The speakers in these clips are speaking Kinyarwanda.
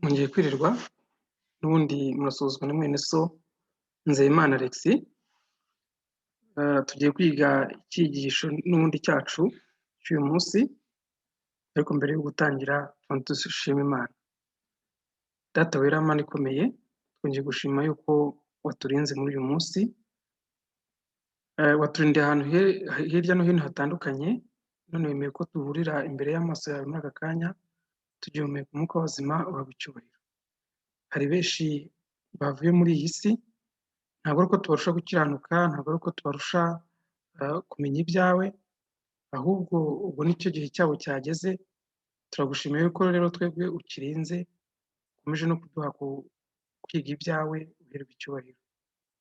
Mwongeye kwirirwa n'ubundi murasuzwa na mwene so Nzeyimana Alexis. Tugiye kwiga icyigisho n'ubundi cyacu cy'uyu munsi, ariko mbere yo gutangira tubanze dushime Imana. Data wera Mana ikomeye, twongeye gushima yuko waturinze muri uyu munsi, waturindiye ahantu hirya no hino hatandukanye, none wemeye ko duhurira imbere y'amaso yawe muri aka kanya, tugihumeka umwuka w'abazima, uhabwa icyubahiro. Hari benshi bavuye muri iyi si, ntabwo ari uko tubarusha gukiranuka, ntabwo ari uko tubarusha kumenya ibyawe, ahubwo ubwo nicyo gihe cyabo cyageze. Turagushimiye yuko rero twebwe ukirinze, ukomeje no kuduha kwiga ibyawe, uherwe icyubahiro.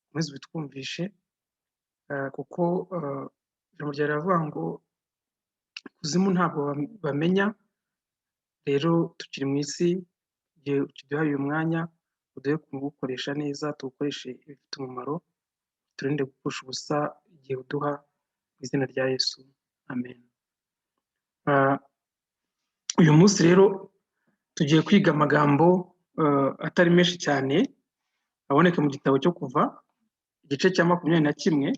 Ukomeze ubitwumvishe, kuko ijambo ryawe riravuga ngo kuzimu ntabwo bamenya. Rero tukiri mu isi, igihe ukiduhaye uyu mwanya, uduhe kuwukoresha neza, tuwukoreshe ibifite umumaro, turinde gupfusha ubusa igihe uduha, mu izina rya Yesu, amen. Uyu munsi rero tugiye kwiga amagambo atari menshi cyane, aboneka mu gitabo cyo Kuva, igice cya 21,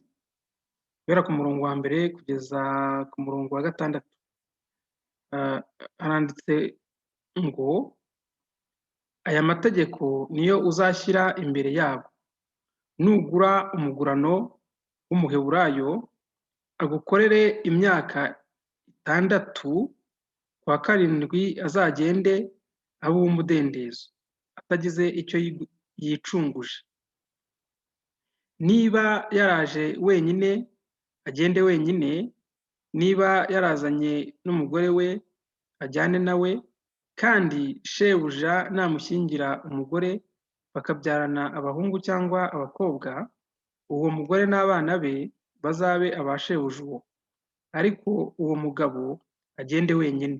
guhera ku murongo wa mbere kugeza ku murongo wa 6. Haranditse ngo, aya mategeko niyo uzashyira imbere yabo, nugura umugurano w'umuheburayo agukorere imyaka 6, kwa 7 azagende abe uw'umudendezo, atagize icyo yicunguje. Niba yaraje wenyine agende wenyine, niba yarazanye n'umugore we ajyane nawe, kandi shebuja namushyingira umugore bakabyarana abahungu cyangwa abakobwa, uwo mugore n'abana be bazabe aba shebuja uwo, ariko uwo mugabo agende wenyine.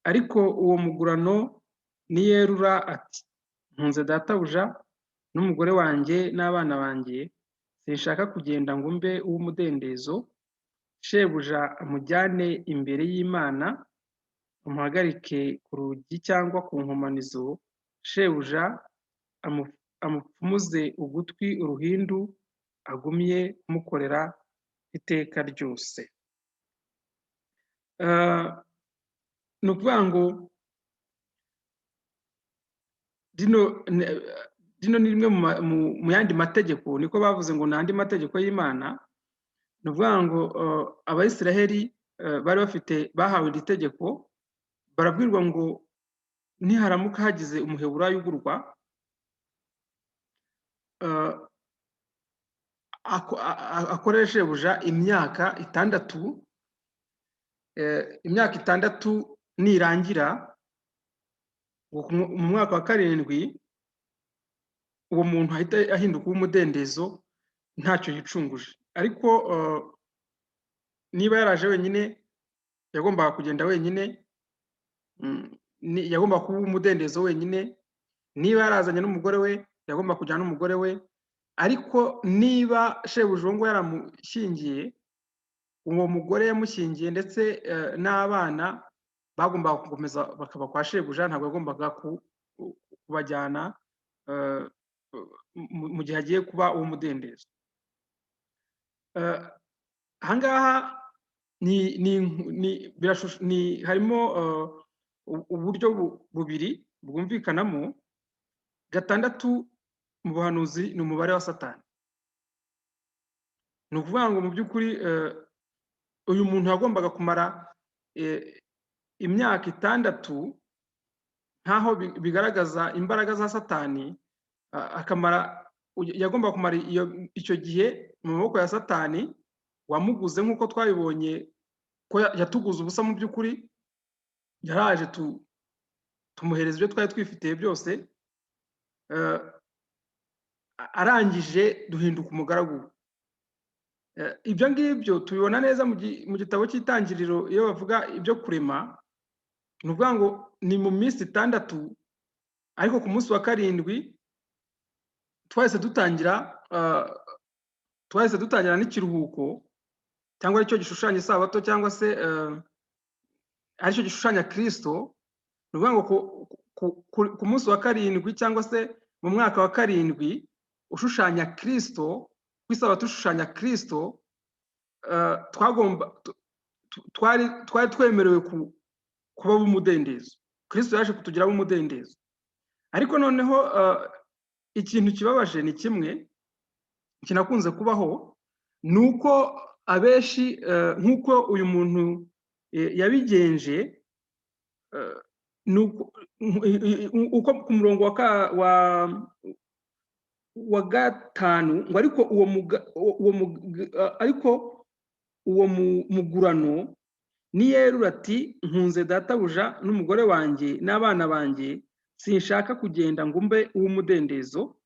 Ariko uwo mugurano niyerura ati, nkunze databuja n'umugore wanjye n'abana banjye, sinshaka kugenda ngo mbe uw'umudendezo, shebuja amujyane imbere y'Imana, amuhagarike ku rugi cyangwa ku nkomanizo, shebuja amupfumuze ugutwi uruhindu, agumye kumukorera iteka ryose. Ni ukuvuga ngo rino ni rimwe mu yandi mategeko, niko bavuze ngo ni andi mategeko y'Imana. Ni ukuvuga ngo Abayisiraheli bahawe iri tegeko, barabwirwa ngo niharamuka hagize umuheburayo ugurwa, akorere shebuja imyaka 6. Imyaka 6 nirangira, mu mwaka wa 7 uwo muntu ahita ahinduka uw'umudendezo ntacyo yicunguje. Ariko niba yaraje wenyine, yagombaga kugenda wenyine, yagomba kuba umudendezo wenyine. Niba yarazanye n'umugore we, yagomba kujyana n'umugore we. Ariko niba shebuja uwo ngo yaramushyingiye, uwo mugore yamushyingiye ndetse n'abana bagombaga gukomeza bakaba kwa shebuja, ntabwo yagombaga kubajyana mu gihe agiye kuba uw'umudendezo. Ahangaha harimo uburyo bubiri bwumvikanamo. 6 mu buhanuzi ni umubare wa Satani. Ni ukuvuga ngo mu by'ukuri uyu muntu yagombaga kumara imyaka 6, nkaho bigaragaza imbaraga za Satani, yagomba kumara icyo gihe mu maboko ya Satani wamuguze, nk'uko twabibonye ko yatuguze ubusa. Mu by'ukuri yaraje tumuhereza ibyo twari twifitiye byose, arangije duhinduka umugaragu we. Ibyo ngibyo tubibona neza mu gitabo cy'Itangiriro, iyo bavuga ibyo kurema. Ni ukuvuga ngo ni mu minsi 6, ariko ku munsi wa 7 twahise dutangira n'ikiruhuko, cyangwa aricyo gishushanya isabato, cyangwa se aricyo gishushanya Kristo. Ni ukuvuga ngo ku munsi wa karindwi cyangwa se mu mwaka wa karindwi ushushanya Kristo, ku isabato ushushanya Kristo, twari twemerewe kuba umudendezo. Kristo yaje kutugira umudendezo, ariko noneho ikintu kibabaje ni kimwe kinakunze kubaho, ni uko abenshi nk'uko uyu muntu yabigenje, uko ku murongo wa gatanu ngo ariko uwo mugurano niyerura ati nkunze databuja n'umugore wanjye n'abana banjye, sinshaka kugenda ngo mbe uw'umudendezo,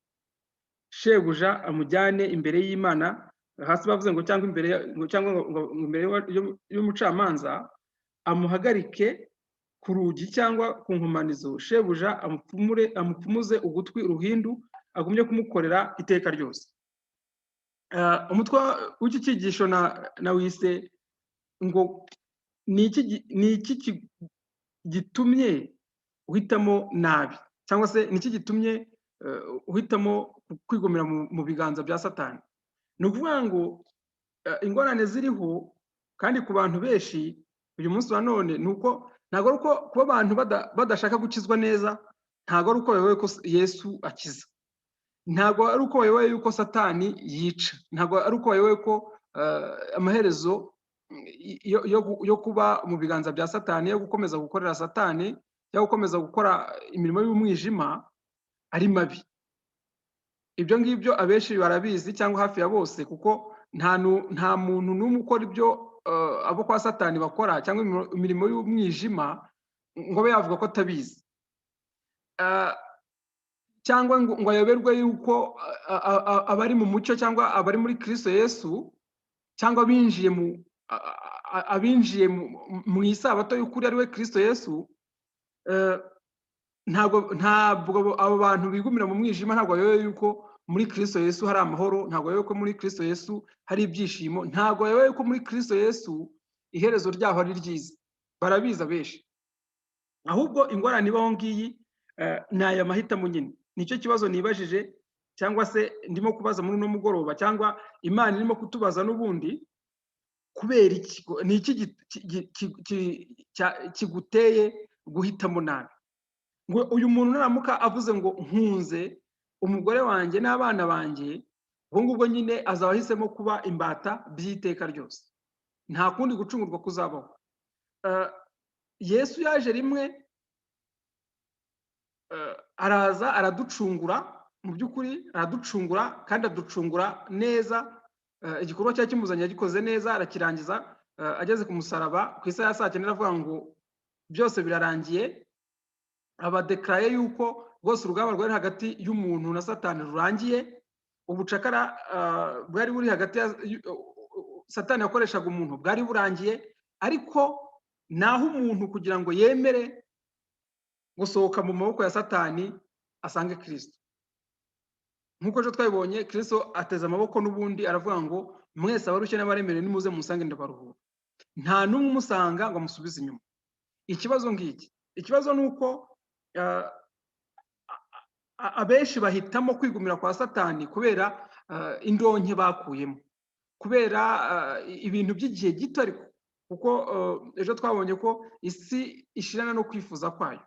shebuja amujyane imbere y'Imana, hasi bavuze ngo cyangwa imbere y'umucamanza, amuhagarike ku rugi cyangwa ku nkomanizo, shebuja amupfumuze ugutwi uruhindu, agumye kumukorera iteka ryose. Umutwe w'iki cyigisho nawise ngo ni iki gitumye uhitamo nabi, cyangwa se ni iki gitumye uhitamo kwigomera mu biganza bya Satani. Ni ukuvuga ngo ingorane ziriho kandi ku bantu benshi uyu munsi wa none, ni uko ntabwo ari uko kuba abantu badashaka gukizwa neza, ntabwo ari uko bayoboye ko Yesu akiza, ntabwo ari uko bayoboye yuko Satani yica, ntabwo ari uko bayoboye ko amaherezo yo kuba mu biganza bya Satani, yo gukomeza gukorera Satani, yo gukomeza gukora imirimo y'umwijima ari mabi. Ibyo ngibyo abenshi barabizi cyangwa hafi ya bose, kuko nta muntu n'umwe ukora ibyo abo kwa Satani bakora cyangwa imirimo y'umwijima ngo abe yavuga ko atabizi, cyangwa ngo ayoberwe yuko abari mu mucyo cyangwa abari muri Kristo Yesu, cyangwa abinjiye mu isabato y'ukuri ari we Kristo Yesu, ntabwo abo bantu bigumira mu mwijima, ntabwo bayobewe yuko muri Kristo Yesu hari amahoro, ntabwo bayobewe ko muri Kristo Yesu hari ibyishimo, ntabwo bayobewe ko muri Kristo Yesu iherezo ryaho ari ryiza. Barabiza benshi, ahubwo ingorane ibaho ngiyi ni aya mahitamo nyine. Nicyo kibazo nibajije, cyangwa se ndimo kubaza muri uno mugoroba, cyangwa Imana irimo kutubaza n'ubundi, kubera iki, ni iki kiguteye guhitamo nabi? Ngo uyu muntu naramuka avuze ngo nkunze umugore wanjye n'abana banjye, ubwo ngubwo nyine azaba ahisemo kuba imbata by'iteka ryose, nta kundi gucungurwa kuzabaho. Yesu yaje rimwe, araza araducungura, mu by'ukuri araducungura kandi aducungura neza. Igikorwa cya kimuzanye yagikoze neza, arakirangiza. Ageze ku musaraba ku isaha ya saa cyenda aravuga ngo byose birarangiye, abadekaraye yuko rwose urugamba rwari hagati y'umuntu na Satani rurangiye, ubucakara bwari buri hagati ya Satani yakoreshaga umuntu bwari burangiye, ariko naho umuntu kugira ngo yemere gusohoka mu maboko ya Satani asange Kristo. Nk'uko ejo twabibonye, Kristo ateze amaboko n'ubundi aravuga ngo mwese abarushye n'abaremerewe nimuze musange ndabaruhura. Nta n'umwe umusanga ngo amusubize inyuma. Ikibazo ngiki, ikibazo ni uko abenshi bahitamo kwigumira kwa Satani kubera indonke bakuyemo, kubera ibintu by'igihe gito, ariko kuko ejo twabonye ko isi ishirana no kwifuza kwayo.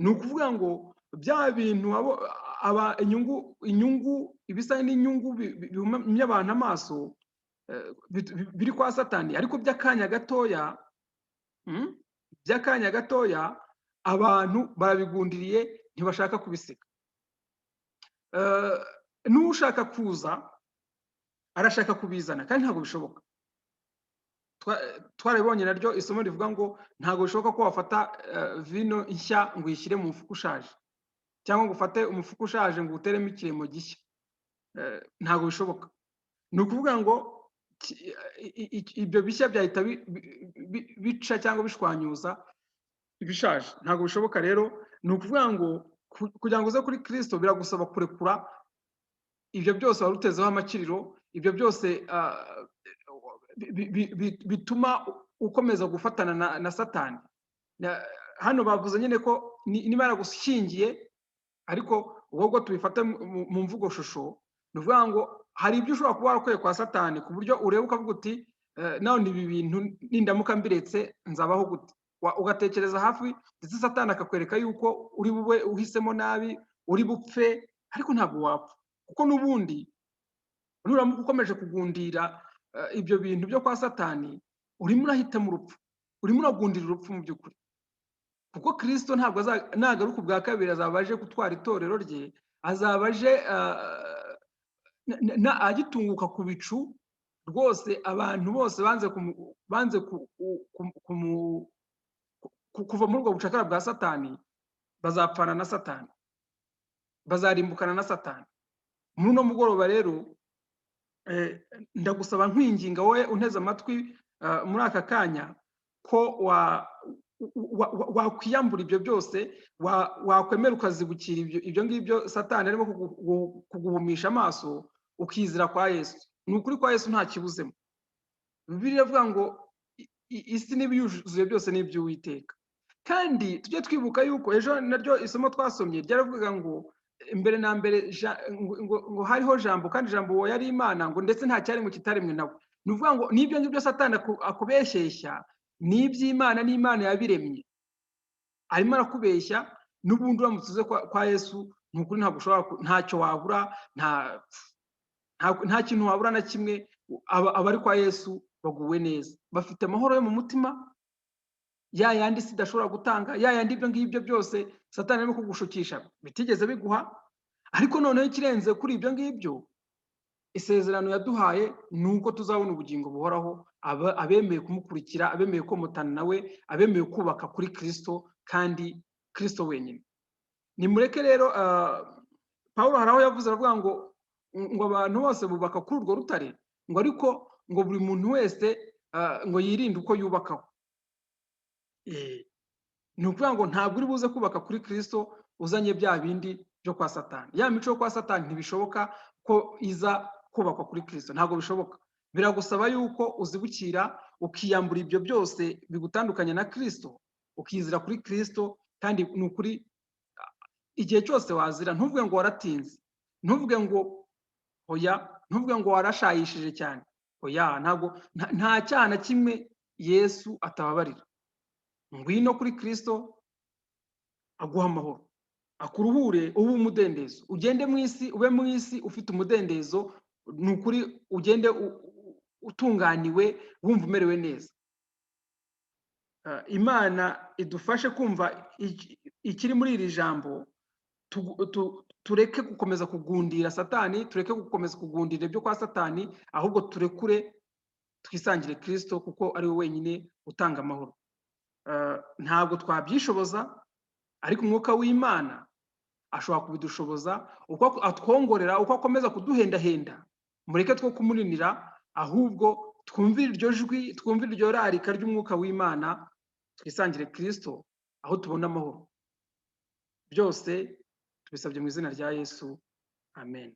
Ni ukuvuga ngo bya bintu inyungu ibisa n'inyungu bihumya abantu amaso biri kwa Satani, ariko by'akanya gatoya abantu barabigundiriye, ntibashaka kubisiga. N'ushaka kuza arashaka kubizana kandi ntabwo bishoboka. Twarabibonye naryo isomo rivuga ngo ntabwo bishoboka ko wafata vino nshya ngo uyishyire mu mufuka ushaje, cyangwa ngo ufate umufuka ushaje ngo uteremo ikiremo gishya. Ntabwo bishoboka. Ni ukuvuga ngo ibyo bishya byahita bica cyangwa bishwanyuza ibishaje. Ntabwo bishoboka. Rero ni ukuvuga ngo kugira ngo uze kuri Kristo biragusaba kurekura ibyo byose wari utezeho amakiriro, ibyo byose bituma ukomeza gufatana na Satani. Hano bavuze nyine ko niba yaragushyingiye, ariko ubwo tubifata mu mvugo shusho, ni ukuvuga ngo hari ibyo ushobora kuba warakoreye kwa Satani ku buryo ureba ukavuga uti none ibi bintu nindamuka mbiretse nzabaho gute, ugatekereza hafi ndetse Satani akakwereka yuko uri bube uhisemo nabi, uri bupfe, ariko ntabwo wapfa, kuko n'ubundi nuramuka ukomeje kugundira ibyo bintu byo kwa Satani, urimo urahitamo urupfu, urimo uragundira urupfu mu by'ukuri, kuko Kristo ntabwo nagaruka ubwa kabiri azaba aje gutwara itorero rye, azaba aje agitunguka ku bicu rwose. Abantu bose banze kuva muri ubwo bucakara bwa Satani bazapfana na Satani, bazarimbukana na Satani. Muri uno mugoroba rero ndagusaba nkwinginga wowe unteze amatwi muri aka kanya ko wakwiyambura ibyo byose, wakwemera ukazibukira ibyo ngibyo Satani arimo kuguhumisha amaso, ukizira kwa Yesu. Ni ukuri kwa Yesu nta kibuzemo. Bibiliya ivuga ngo isi n'ibiyuzuye byose ni iby'Uwiteka. Kandi tujye twibuka yuko ejo naryo isomo twasomye ryaravuga ngo mbere na mbere ngo hariho jambo, kandi jambo uwo yari Imana, ngo ndetse nta cyaremwe kitaremwe nawe. Ni ukuvuga ngo n'ibyo ngibyo Satani akubeshyeshya ni iby'Imana, n'Imana yabiremye. Arimo arakubeshya, n'ubundi uramutse uze kwa Yesu ni ukuri ntabwo ushobora, ntacyo wabura, nta kintu wabura na kimwe. Abari kwa Yesu baguwe neza, bafite amahoro yo mu mutima, ya yandi si idashobora gutanga, ya yandi ibyo ngibyo byose Satani arimo kugushukisha bitigeze biguha. Ariko noneho ikirenze kuri ibyo ngibyo, isezerano yaduhaye ni uko tuzabona ubugingo buhoraho, abemeye kumukurikira, abemeye komotana nawe, abemeye kubaka kuri Kristo, kandi Kristo wenyine. Nimureke rero Pawulo hari aho yavuze aravuga ngo abantu bose bubaka kuri urwo rutare, ngo ariko ngo buri muntu wese ngo yirinde uko yubakaho. Ni ukuvuga ngo ntabwo uri buze kubaka kuri Kristo uzanye bya bindi byo kwa Satani. Ya mico yo kwa Satani ntibishoboka ko iza kubakwa kuri Kristo, ntabwo bishoboka. Biragusaba yuko uzibukira, ukiyambura ibyo byose bigutandukanya na Kristo, ukizira kuri Kristo. Kandi ni ukuri igihe cyose wazira, ntuvuge ngo waratinze, ntuvuge ngo oya, ntuvuge ngo warashayishije cyane, oya. Ntabwo, nta cyaha na kimwe Yesu atababarira. Ngwino kuri Kristo aguha amahoro, akuruhure, ube umudendezo, ugende mu isi, ube mu isi ufite umudendezo. Ni ukuri ugende utunganiwe, wumva umerewe neza. Imana idufashe kumva ikiri muri iri jambo, tureke gukomeza kugundira Satani, tureke gukomeza kugundira ibyo kwa Satani, ahubwo turekure twisangire Kristo, kuko ari we wenyine utanga amahoro. Ntabwo twabyishoboza, ariko umwuka w'Imana ashobora kubidushoboza, uko atwongorera, uko akomeza kuduhendahenda. Mureke two kumuninira, ahubwo twumvire iryo jwi, twumvire iryo rarika ry'umwuka w'Imana, twisangire Kristo, aho tubona amahoro. Byose tubisabye mu izina rya Yesu, amen.